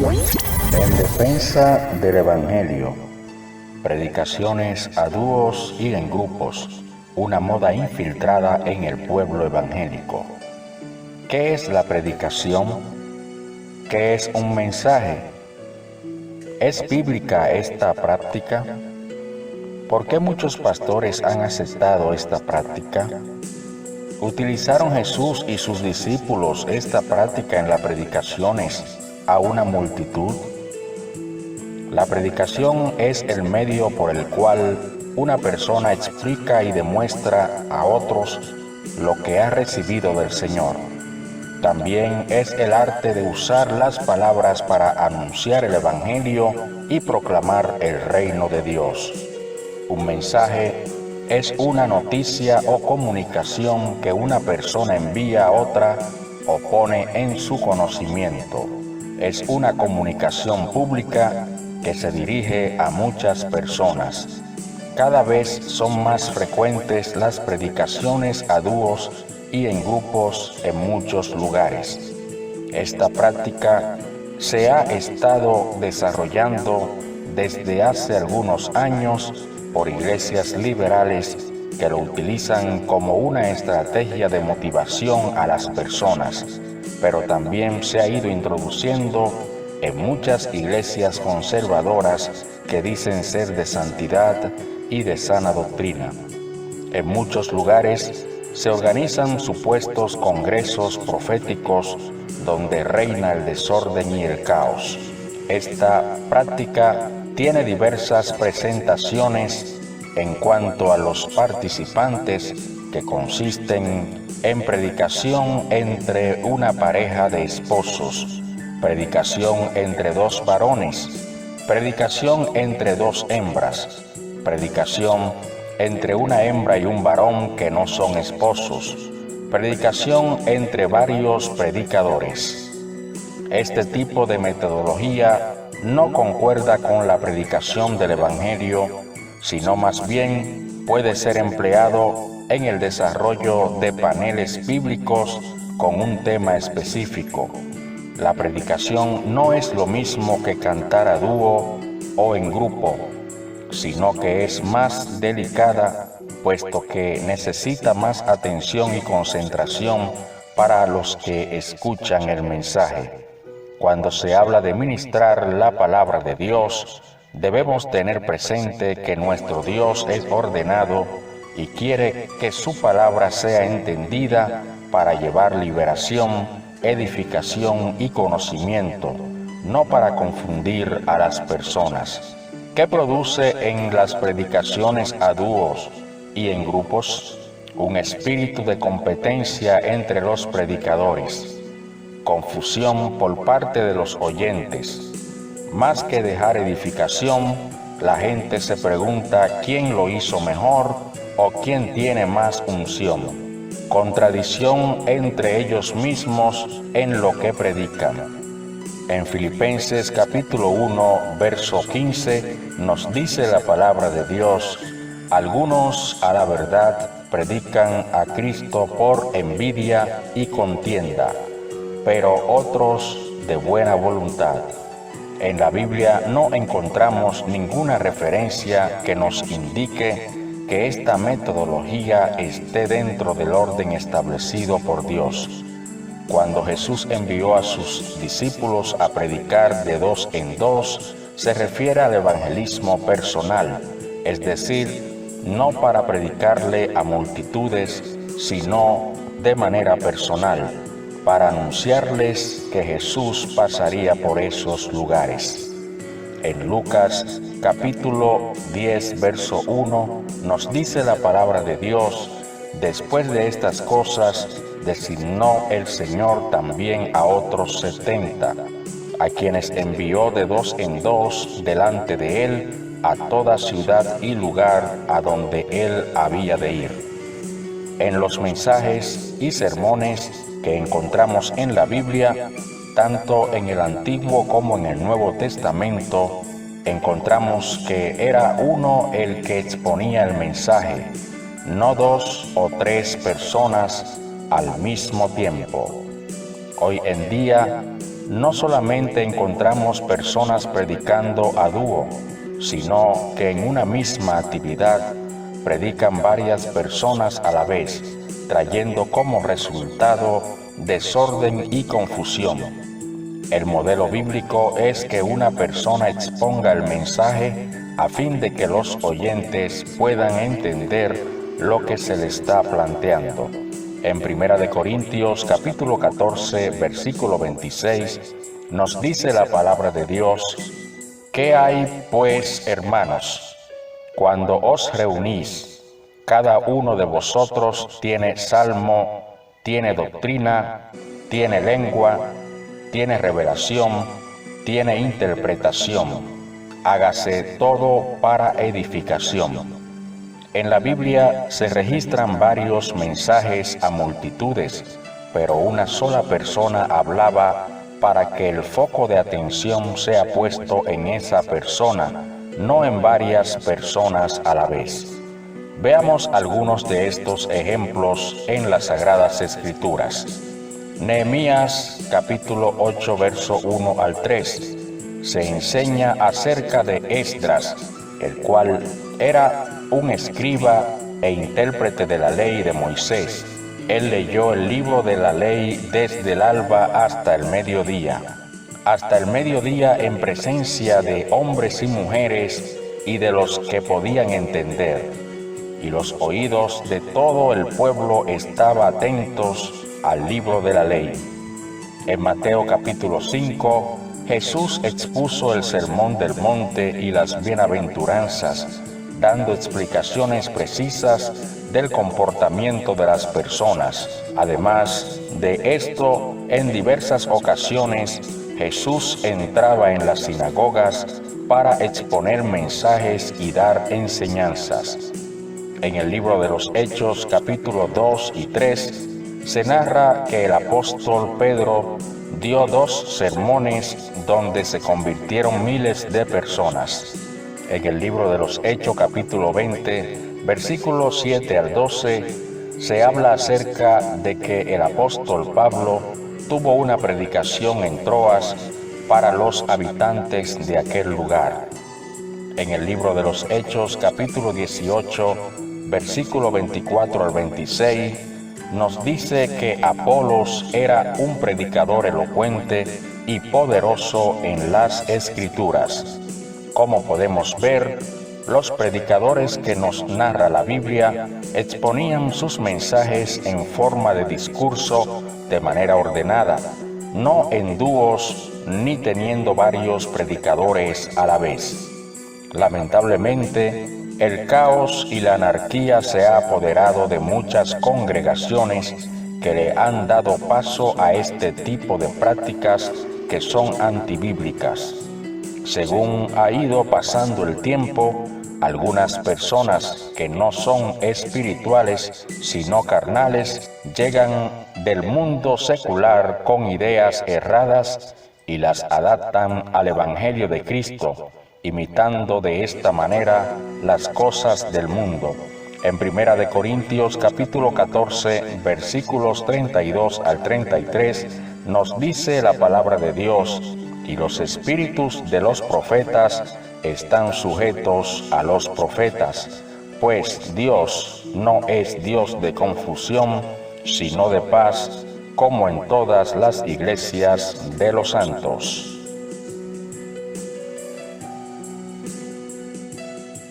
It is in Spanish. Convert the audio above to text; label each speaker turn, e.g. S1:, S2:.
S1: En defensa del Evangelio, predicaciones a dúos y en grupos, una moda infiltrada en el pueblo evangélico. ¿Qué es la predicación? ¿Qué es un mensaje? ¿Es bíblica esta práctica? ¿Por qué muchos pastores han aceptado esta práctica? ¿Utilizaron Jesús y sus discípulos esta práctica en las predicaciones a una multitud? La predicación es el medio por el cual una persona explica y demuestra a otros lo que ha recibido del Señor. También es el arte de usar las palabras para anunciar el Evangelio y proclamar el reino de Dios. Un mensaje es una noticia o comunicación que una persona envía a otra o pone en su conocimiento. Es una comunicación pública que se dirige a muchas personas. Cada vez son más frecuentes las predicaciones a dúos y en grupos en muchos lugares. Esta práctica se ha estado desarrollando desde hace algunos años por iglesias liberales que lo utilizan como una estrategia de motivación a las personas, pero también se ha ido introduciendo en muchas iglesias conservadoras que dicen ser de santidad y de sana doctrina. En muchos lugares se organizan supuestos congresos proféticos donde reina el desorden y el caos. Esta práctica tiene diversas presentaciones en cuanto a los participantes, que consisten en predicación entre una pareja de esposos, predicación entre dos varones, predicación entre dos hembras, predicación entre una hembra y un varón que no son esposos, predicación entre varios predicadores. Este tipo de metodología no concuerda con la predicación del Evangelio, sino más bien puede ser empleado en el desarrollo de paneles bíblicos con un tema específico. La predicación no es lo mismo que cantar a dúo o en grupo, sino que es más delicada, puesto que necesita más atención y concentración para los que escuchan el mensaje. Cuando se habla de ministrar la palabra de Dios, debemos tener presente que nuestro Dios es ordenado y quiere que su palabra sea entendida para llevar liberación, edificación y conocimiento, no para confundir a las personas. ¿Qué produce en las predicaciones a dúos y en grupos? Un espíritu de competencia entre los predicadores, confusión por parte de los oyentes. Más que dejar edificación, la gente se pregunta quién lo hizo mejor o quién tiene más unción. Contradicción entre ellos mismos en lo que predican. En Filipenses capítulo 1, verso 15, nos dice la palabra de Dios: algunos a la verdad predican a Cristo por envidia y contienda, pero otros de buena voluntad. En la Biblia no encontramos ninguna referencia que nos indique que esta metodología esté dentro del orden establecido por Dios. Cuando Jesús envió a sus discípulos a predicar de dos en dos, se refiere al evangelismo personal, es decir, no para predicarle a multitudes, sino de manera personal, para anunciarles que Jesús pasaría por esos lugares. En Lucas capítulo 10, verso 1, nos dice la palabra de Dios: después de estas cosas, designó el Señor también a otros 70, a quienes envió de dos en dos delante de él a toda ciudad y lugar a donde él había de ir. En los mensajes y sermones que encontramos en la Biblia, tanto en el Antiguo como en el Nuevo Testamento, encontramos que era uno el que exponía el mensaje, no dos o tres personas al mismo tiempo. Hoy en día no solamente encontramos personas predicando a dúo, sino que en una misma actividad predican varias personas a la vez, trayendo como resultado desorden y confusión. El modelo bíblico es que una persona exponga el mensaje a fin de que los oyentes puedan entender lo que se le está planteando. En 1 Corintios capítulo 14, versículo 26, nos dice la palabra de Dios: ¿Qué hay, pues, hermanos? Cuando os reunís, cada uno de vosotros tiene salmo, tiene doctrina, tiene lengua, tiene revelación, tiene interpretación. Hágase todo para edificación. En la Biblia se registran varios mensajes a multitudes, pero una sola persona hablaba para que el foco de atención sea puesto en esa persona, no en varias personas a la vez. Veamos algunos de estos ejemplos en las Sagradas Escrituras. Nehemías capítulo 8, verso 1 al 3. Se enseña acerca de Esdras, el cual era un escriba e intérprete de la ley de Moisés. Él leyó el libro de la ley desde el alba hasta el mediodía en presencia de hombres y mujeres y de los que podían entender. Y los oídos de todo el pueblo estaban atentos al libro de la ley. En Mateo capítulo 5, Jesús expuso el sermón del monte y las bienaventuranzas, dando explicaciones precisas del comportamiento de las personas. Además de esto, en diversas ocasiones, Jesús entraba en las sinagogas para exponer mensajes y dar enseñanzas. En el libro de los Hechos, capítulo 2 y 3, se narra que el apóstol Pedro dio 2 sermones donde se convirtieron miles de personas. En el libro de los Hechos, capítulo 20, versículos 7 al 12, se habla acerca de que el apóstol Pablo tuvo una predicación en Troas para los habitantes de aquel lugar. En el libro de los Hechos, capítulo 18, versículo 24 al 26, nos dice que Apolos era un predicador elocuente y poderoso en las Escrituras. Como podemos ver, los predicadores que nos narra la Biblia exponían sus mensajes en forma de discurso de manera ordenada, no en dúos ni teniendo varios predicadores a la vez. Lamentablemente, el caos y la anarquía se ha apoderado de muchas congregaciones que le han dado paso a este tipo de prácticas que son antibíblicas. Según ha ido pasando el tiempo, algunas personas que no son espirituales, sino carnales, llegan del mundo secular con ideas erradas y las adaptan al Evangelio de Cristo, imitando de esta manera las cosas del mundo. En 1 Corintios capítulo 14, versículos 32 al 33, nos dice la palabra de Dios: y los espíritus de los profetas están sujetos a los profetas, pues Dios no es Dios de confusión, sino de paz, como en todas las iglesias de los santos.